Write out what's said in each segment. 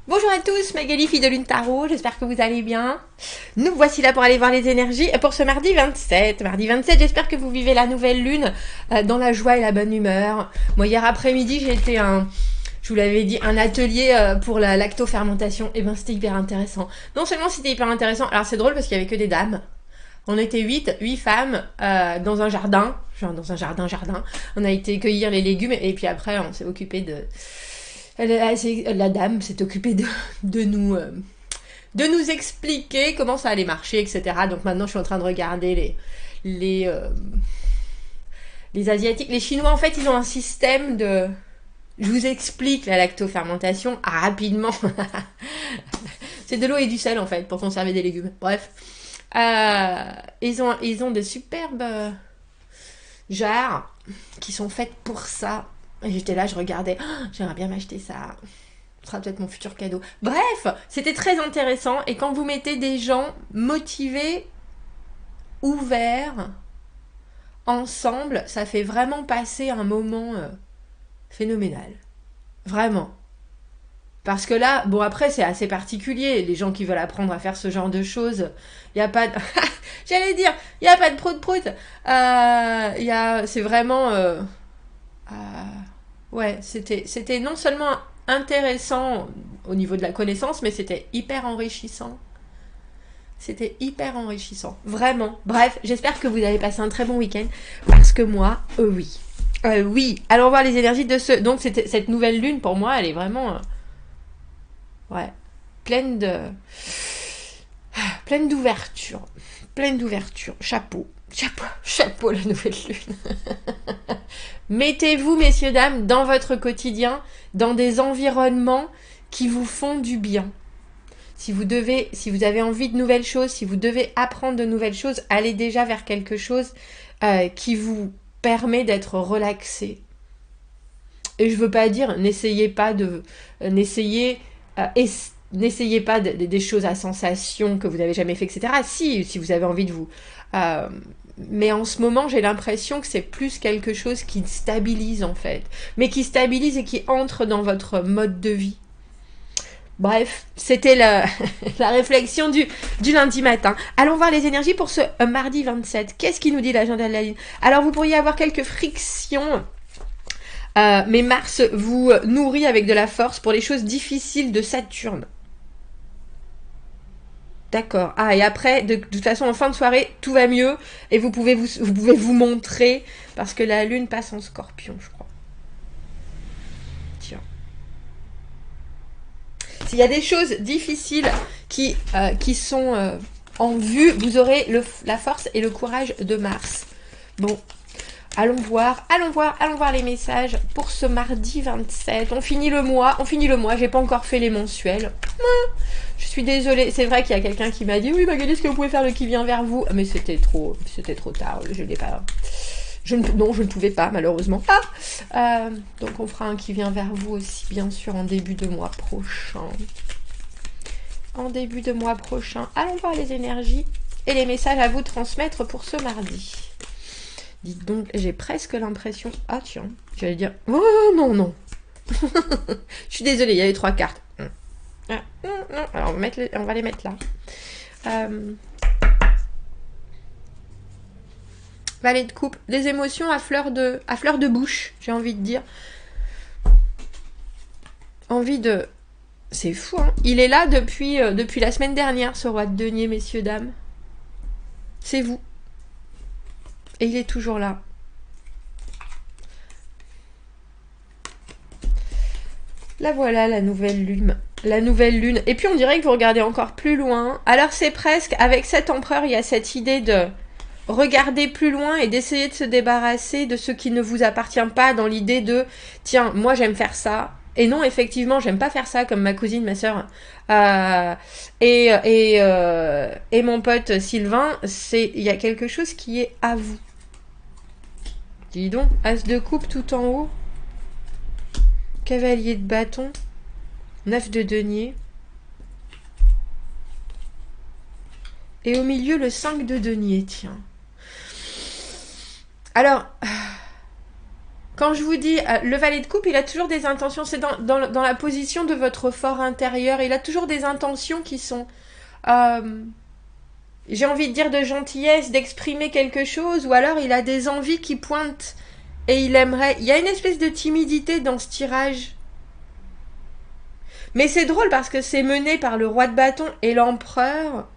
Bonjour à tous, Magali, fille de Lune Tarot, j'espère que vous allez bien. Nous voici là pour aller voir les énergies pour ce mardi 27. Mardi 27, j'espère que vous vivez la nouvelle lune dans la joie et la bonne humeur. Moi, hier après-midi, j'ai été je vous l'avais dit, un atelier pour la lactofermentation. Et ben, c'était hyper intéressant. Non seulement c'était hyper intéressant, alors c'est drôle parce qu'il y avait que des dames. On était 8 femmes dans un jardin, genre dans un jardin. On a été cueillir les légumes et puis après, on s'est occupé de... La dame s'est occupée de nous expliquer comment ça allait marcher, etc. Donc maintenant, je suis en train de regarder les Asiatiques. Les Chinois, en fait, ils ont un système de... Je vous explique la lactofermentation rapidement. C'est de l'eau et du sel, en fait, pour conserver des légumes. Bref. Ils ont de superbes jarres qui sont faites pour ça. Et j'étais là, je regardais. Oh, j'aimerais bien m'acheter ça. Ce sera peut-être mon futur cadeau. Bref, c'était très intéressant. Et quand vous mettez des gens motivés, ouverts, ensemble, ça fait vraiment passer un moment phénoménal. Vraiment. Parce que là, bon après c'est assez particulier, les gens qui veulent apprendre à faire ce genre de choses, il n'y a pas de... J'allais dire, il n'y a pas de prout-prout. C'est vraiment... ouais, c'était non seulement intéressant au niveau de la connaissance, mais c'était hyper enrichissant. C'était hyper enrichissant, vraiment. Bref, j'espère que vous avez passé un très bon week-end, parce que moi, oui. Oui, allons voir les énergies de ce... Donc cette nouvelle lune, pour moi, elle est vraiment... ouais, pleine de... pleine d'ouverture. Pleine d'ouverture. Chapeau la nouvelle lune. Mettez-vous, messieurs, dames, dans votre quotidien, dans des environnements qui vous font du bien. Si vous avez envie de nouvelles choses, si vous devez apprendre de nouvelles choses, allez déjà vers quelque chose qui vous permet d'être relaxé. Et je veux pas dire, n'essayez pas des choses à sensation que vous n'avez jamais fait, etc. Si vous avez envie de vous... mais en ce moment, j'ai l'impression que c'est plus quelque chose qui stabilise, en fait. Mais qui stabilise et qui entre dans votre mode de vie. Bref, c'était la réflexion du lundi matin. Allons voir les énergies pour ce mardi 27. Qu'est-ce qui nous dit l'agenda de la ligne? Alors, vous pourriez avoir quelques frictions, mais Mars vous nourrit avec de la force pour les choses difficiles de Saturne. D'accord. Ah, et après, de toute façon, en fin de soirée, tout va mieux et vous pouvez vous montrer parce que la lune passe en Scorpion, je crois. Tiens. S'il y a des choses difficiles qui sont en vue, vous aurez la force et le courage de Mars. Bon, allons voir les messages pour ce mardi 27. On finit le mois, j'ai pas encore fait les mensuels. Je suis désolée, c'est vrai qu'il y a quelqu'un qui m'a dit oui Magali, est-ce que vous pouvez faire le qui vient vers vous? Mais c'était trop tard, je l'ai pas... Non, je ne pouvais pas, malheureusement. Donc on fera un qui vient vers vous aussi, bien sûr, en début de mois prochain. Allons voir les énergies et les messages à vous transmettre pour ce mardi. Dites donc, j'ai presque l'impression... Ah tiens, j'allais dire... Oh non. Je suis désolée, il y avait 3 cartes. Non. Alors on va les mettre là. Valet de coupe, des émotions à fleur de bouche, j'ai envie de dire. C'est fou, hein. Il est là depuis la semaine dernière, ce roi de denier, messieurs, dames. C'est vous. Et il est toujours là. La voilà, la nouvelle lune. Et puis on dirait que vous regardez encore plus loin. Alors c'est presque, avec cet empereur, il y a cette idée de regarder plus loin et d'essayer de se débarrasser de ce qui ne vous appartient pas, dans l'idée de tiens, moi j'aime faire ça. Et non, effectivement, j'aime pas faire ça comme ma cousine, ma sœur. Et mon pote Sylvain, il y a quelque chose qui est à vous. Dis donc, as de coupe tout en haut. Cavalier de bâton. 9 de denier. Et au milieu, le 5 de denier, tiens. Alors, Quand je vous dis, le valet de coupe, il a toujours des intentions, c'est dans la position de votre fort intérieur, il a toujours des intentions qui sont, euh, j'ai envie de dire de gentillesse, d'exprimer quelque chose, ou alors il a des envies qui pointent, et il aimerait, il y a une espèce de timidité dans ce tirage. Mais c'est drôle parce que c'est mené par le roi de bâton et l'empereur.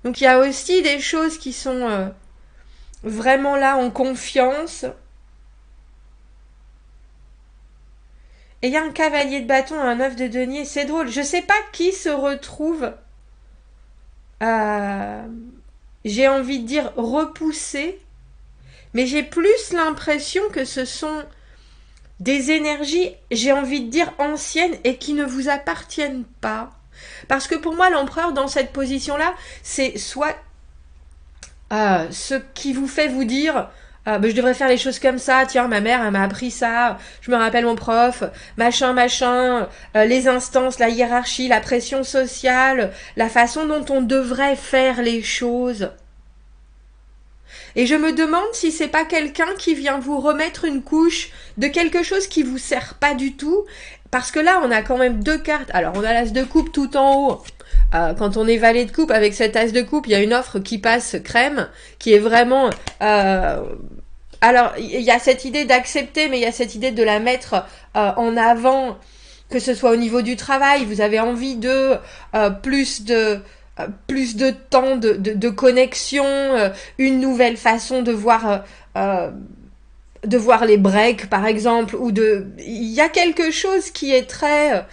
Donc il y a aussi des choses qui sont vraiment là en confiance. Et il y a un cavalier de bâton, un œuf de denier. C'est drôle. Je sais pas qui se retrouve, euh, j'ai envie de dire, repoussé. Mais j'ai plus l'impression que ce sont des énergies, j'ai envie de dire, anciennes et qui ne vous appartiennent pas. Parce que pour moi, l'empereur, dans cette position-là, c'est soit ce qui vous fait vous dire bah, je devrais faire les choses comme ça, tiens, ma mère, elle m'a appris ça, je me rappelle mon prof, machin, les instances, la hiérarchie, la pression sociale, la façon dont on devrait faire les choses. Et je me demande si c'est pas quelqu'un qui vient vous remettre une couche de quelque chose qui vous sert pas du tout. Parce que là, on a quand même deux cartes. Alors, on a l'as de coupe tout en haut. Quand on est valet de coupe, avec cet as de coupe, il y a une offre qui passe crème, qui est vraiment... alors, il y a cette idée d'accepter, mais il y a cette idée de la mettre en avant, que ce soit au niveau du travail. Vous avez envie de plus de temps de connexion, une nouvelle façon de voir les breaks par exemple, ou il y a quelque chose qui est très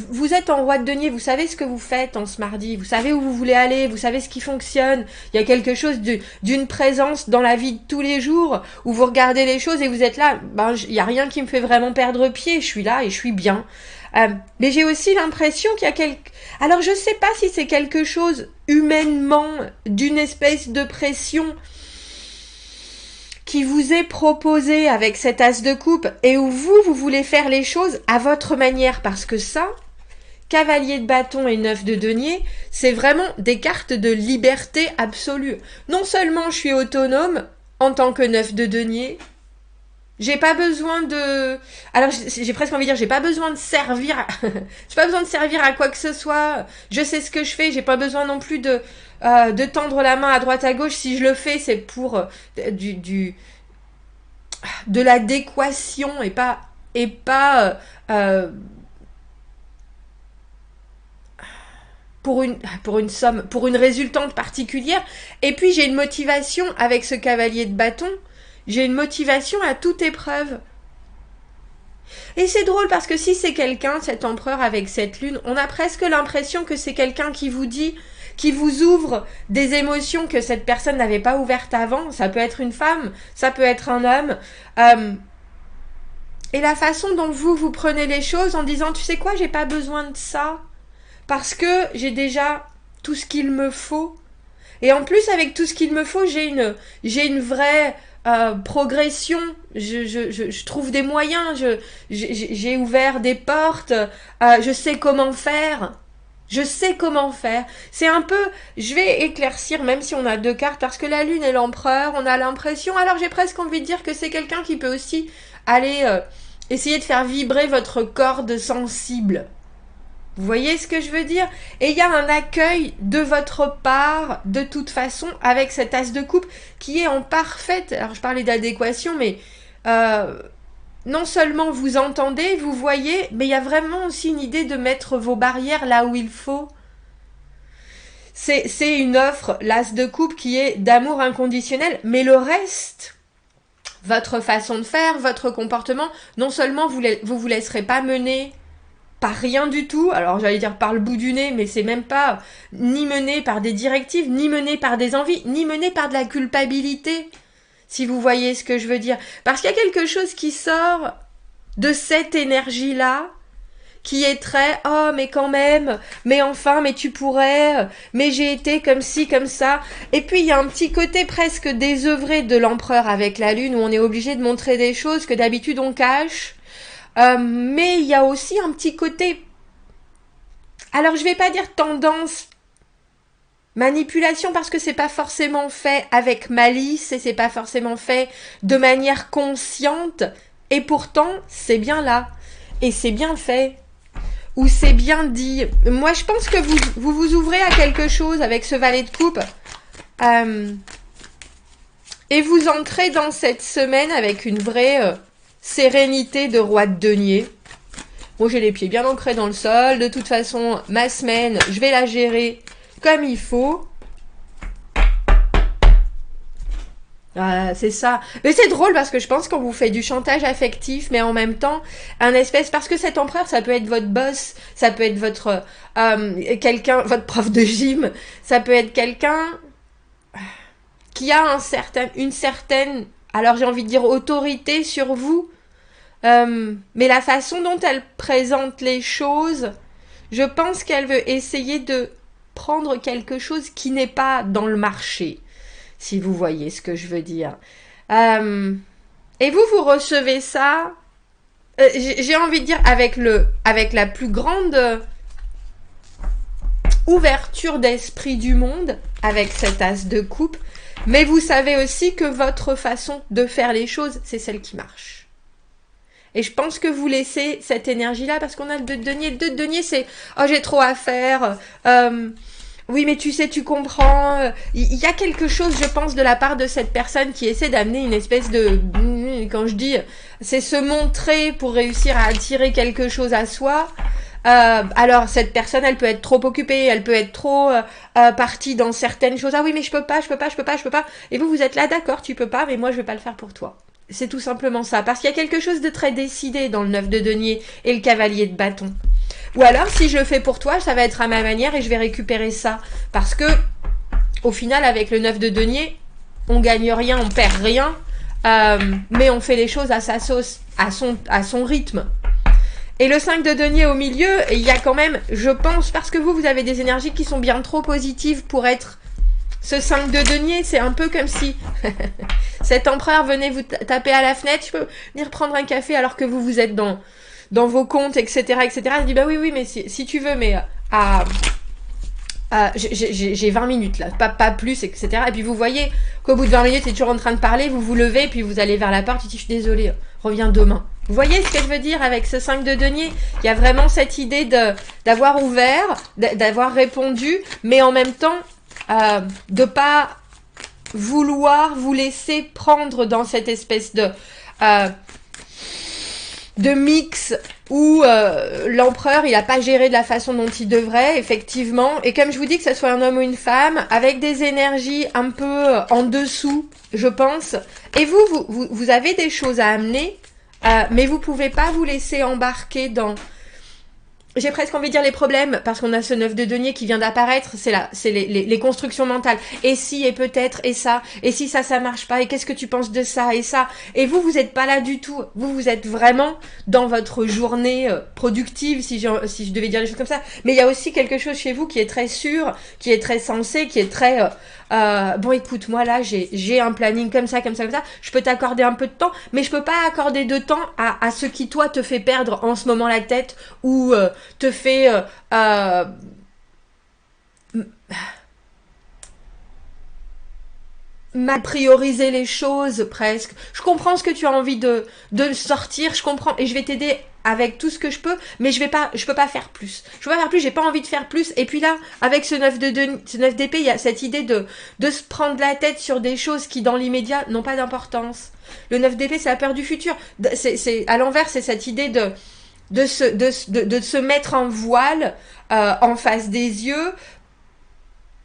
vous êtes en roi de denier, vous savez ce que vous faites en ce mardi, vous savez où vous voulez aller, vous savez ce qui fonctionne, il y a quelque chose d'une présence dans la vie de tous les jours où vous regardez les choses et vous êtes là, ben il y a rien qui me fait vraiment perdre pied, je suis là et je suis bien. Mais j'ai aussi l'impression qu'il y a alors je sais pas si c'est quelque chose humainement d'une espèce de pression qui vous est proposé avec cet as de coupe et où vous voulez faire les choses à votre manière, parce que ça, cavalier de bâton et neuf de denier, c'est vraiment des cartes de liberté absolue. Non seulement je suis autonome en tant que neuf de denier, j'ai pas besoin de... Alors j'ai presque envie de dire, j'ai pas besoin de servir j'ai pas besoin de servir à quoi que ce soit, je sais ce que je fais, j'ai pas besoin non plus de tendre la main à droite à gauche. Si je le fais, c'est pour de l'adéquation et pas pour une somme, pour une résultante particulière. Et puis j'ai une motivation avec ce cavalier de bâton, j'ai une motivation à toute épreuve. Et c'est drôle parce que si c'est quelqu'un, cet empereur avec cette lune, on a presque l'impression que c'est quelqu'un qui vous dit, qui vous ouvre des émotions que cette personne n'avait pas ouvertes avant. Ça peut être une femme, ça peut être un homme. Et la façon dont vous prenez les choses en disant, tu sais quoi, j'ai pas besoin de ça, parce que j'ai déjà tout ce qu'il me faut. Et en plus, avec tout ce qu'il me faut, j'ai une vraie progression. Je trouve des moyens. J'ai ouvert des portes. Je sais comment faire. Je sais comment faire. C'est un peu... Je vais éclaircir, même si on a deux cartes, parce que la lune et l'empereur, on a l'impression... Alors j'ai presque envie de dire que c'est quelqu'un qui peut aussi aller essayer de faire vibrer votre corde sensible. Vous voyez ce que je veux dire? Et il y a un accueil de votre part, de toute façon, avec cet as de coupe qui est en parfaite... Alors je parlais d'adéquation, mais non seulement vous entendez, vous voyez, mais il y a vraiment aussi une idée de mettre vos barrières là où il faut. C'est une offre, l'as de coupe, qui est d'amour inconditionnel, mais le reste... Votre façon de faire, votre comportement, non seulement vous laisserez pas mener par rien du tout, alors j'allais dire par le bout du nez, mais c'est même pas ni mené par des directives, ni mené par des envies, ni mené par de la culpabilité, si vous voyez ce que je veux dire. Parce qu'il y a quelque chose qui sort de cette énergie-là, qui est très « oh, mais quand même, mais enfin, mais tu pourrais, mais j'ai été comme ci, comme ça ». Et puis, il y a un petit côté presque désœuvré de l'empereur avec la lune, où on est obligé de montrer des choses que d'habitude on cache. Mais il y a aussi un petit côté... Alors, je vais pas dire tendance Manipulation parce que c'est pas forcément fait avec malice et c'est pas forcément fait de manière consciente et pourtant c'est bien là et c'est bien fait ou c'est bien dit. Moi je pense que vous ouvrez à quelque chose avec ce valet de coupe et vous entrez dans cette semaine avec une vraie sérénité de roi de denier. Moi j'ai les pieds bien ancrés dans le sol, de toute façon ma semaine je vais la gérer comme il faut. C'est ça. Mais c'est drôle parce que je pense qu'on vous fait du chantage affectif, mais en même temps, un espèce... Parce que cet empereur, ça peut être votre boss, ça peut être votre... quelqu'un, votre prof de gym, ça peut être quelqu'un qui a une certaine... Alors j'ai envie de dire autorité sur vous. Mais la façon dont elle présente les choses, je pense qu'elle veut essayer de prendre quelque chose qui n'est pas dans le marché, si vous voyez ce que je veux dire. Et vous recevez ça, j'ai envie de dire, avec la plus grande ouverture d'esprit du monde, avec cet as de coupe, mais vous savez aussi que votre façon de faire les choses, c'est celle qui marche. Et je pense que vous laissez cette énergie-là, parce qu'on a le 2 de denier. Le 2 de denier, c'est « Oh, j'ai trop à faire oui, mais tu sais, tu comprends. » Il y a quelque chose, je pense, de la part de cette personne qui essaie d'amener une espèce de... Quand je dis, c'est se montrer pour réussir à attirer quelque chose à soi. Alors, cette personne, elle peut être trop occupée, elle peut être trop partie dans certaines choses. Ah oui, mais je peux pas. Et vous êtes là, d'accord, tu peux pas, mais moi, je vais pas le faire pour toi. C'est tout simplement ça. Parce qu'il y a quelque chose de très décidé dans le 9 de denier et le cavalier de bâton. Ou alors, si je le fais pour toi, ça va être à ma manière et je vais récupérer ça. Parce que, au final, avec le 9 de denier, on gagne rien, on perd rien. Mais on fait les choses à sa sauce, à son rythme. Et le 5 de denier au milieu, il y a quand même, je pense, parce que vous avez des énergies qui sont bien trop positives pour être... Ce 5 de denier, c'est un peu comme si cet empereur venait vous taper à la fenêtre, je peux venir prendre un café alors que vous êtes dans vos comptes, etc. Il dit, bah oui, mais si tu veux, mais j'ai 20 minutes là, pas plus, etc. Et puis vous voyez qu'au bout de 20 minutes, il est toujours en train de parler, vous vous levez, puis vous allez vers la porte, il dit, je suis désolée, reviens demain. Vous voyez ce que je veux dire avec ce 5 de denier? Il y a vraiment cette idée d'avoir ouvert, d'avoir répondu, mais en même temps, de pas vouloir vous laisser prendre dans cette espèce de mix où l'empereur il a pas géré de la façon dont il devrait, effectivement, et comme je vous dis, que ce soit un homme ou une femme, avec des énergies un peu en dessous, je pense, et vous avez des choses à amener, mais vous pouvez pas vous laisser embarquer dans... J'ai presque envie de dire les problèmes, parce qu'on a ce 9 de denier qui vient d'apparaître, c'est les constructions mentales. Et si, et peut-être, et ça, et si ça marche pas, et qu'est-ce que tu penses de ça, et ça. Et vous êtes pas là du tout. Vous êtes vraiment dans votre journée productive, si je devais dire des choses comme ça. Mais il y a aussi quelque chose chez vous qui est très sûr, qui est très sensé, qui est très... bon écoute, moi là j'ai un planning comme ça, je peux t'accorder un peu de temps, mais je peux pas accorder de temps à ce qui toi te fait perdre en ce moment la tête ou te fait mal prioriser les choses presque. Je comprends ce que tu as envie de sortir, je comprends et je vais t'aider avec tout ce que je peux, mais je peux pas faire plus. Je peux pas faire plus, j'ai pas envie de faire plus. Et puis là, avec ce 9 d'épée, il y a cette idée de se prendre la tête sur des choses qui dans l'immédiat n'ont pas d'importance. Le 9 d'épée, c'est la peur du futur. C'est à l'envers, c'est cette idée de se mettre en voile en face des yeux,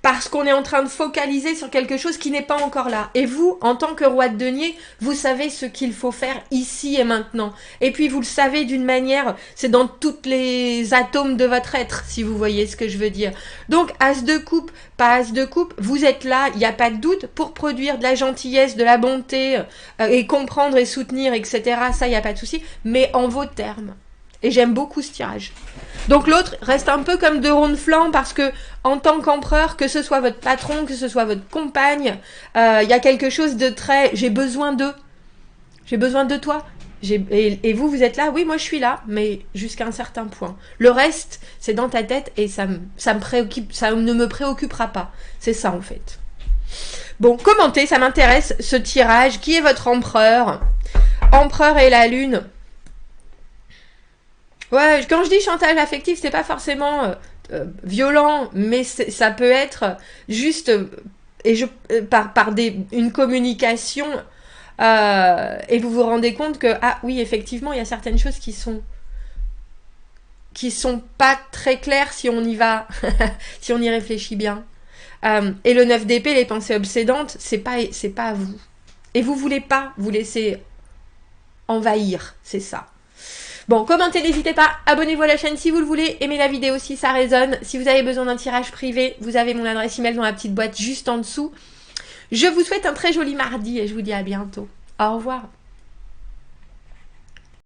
parce qu'on est en train de focaliser sur quelque chose qui n'est pas encore là. Et vous, en tant que roi de denier, vous savez ce qu'il faut faire ici et maintenant. Et puis vous le savez d'une manière, c'est dans tous les atomes de votre être, si vous voyez ce que je veux dire. Donc, as de coupe, pas as de coupe, vous êtes là, il n'y a pas de doute, pour produire de la gentillesse, de la bonté, et comprendre et soutenir, etc. Ça, il n'y a pas de souci, mais en vos termes. Et j'aime beaucoup ce tirage. Donc l'autre reste un peu comme deux ronds de flanc parce que en tant qu'empereur, que ce soit votre patron, que ce soit votre compagne, y a quelque chose de très... J'ai besoin de toi. Et vous, vous êtes là, oui, moi je suis là, mais jusqu'à un certain point. Le reste, c'est dans ta tête et ça me préoccupe, ça ne me préoccupera pas. C'est ça en fait. Bon, commentez, ça m'intéresse ce tirage. Qui est votre empereur? Empereur et la lune. Ouais, quand je dis chantage affectif, c'est pas forcément violent, mais ça peut être juste par une communication et vous vous rendez compte que ah oui, effectivement, il y a certaines choses qui sont pas très claires si on y va, si on y réfléchit bien. Et le 9 d'épée, les pensées obsédantes, c'est pas à vous. Et vous voulez pas vous laisser envahir, c'est ça. Bon, commentez, n'hésitez pas, abonnez-vous à la chaîne si vous le voulez, aimez la vidéo si ça résonne. Si vous avez besoin d'un tirage privé, vous avez mon adresse email dans la petite boîte juste en dessous. Je vous souhaite un très joli mardi et je vous dis à bientôt. Au revoir.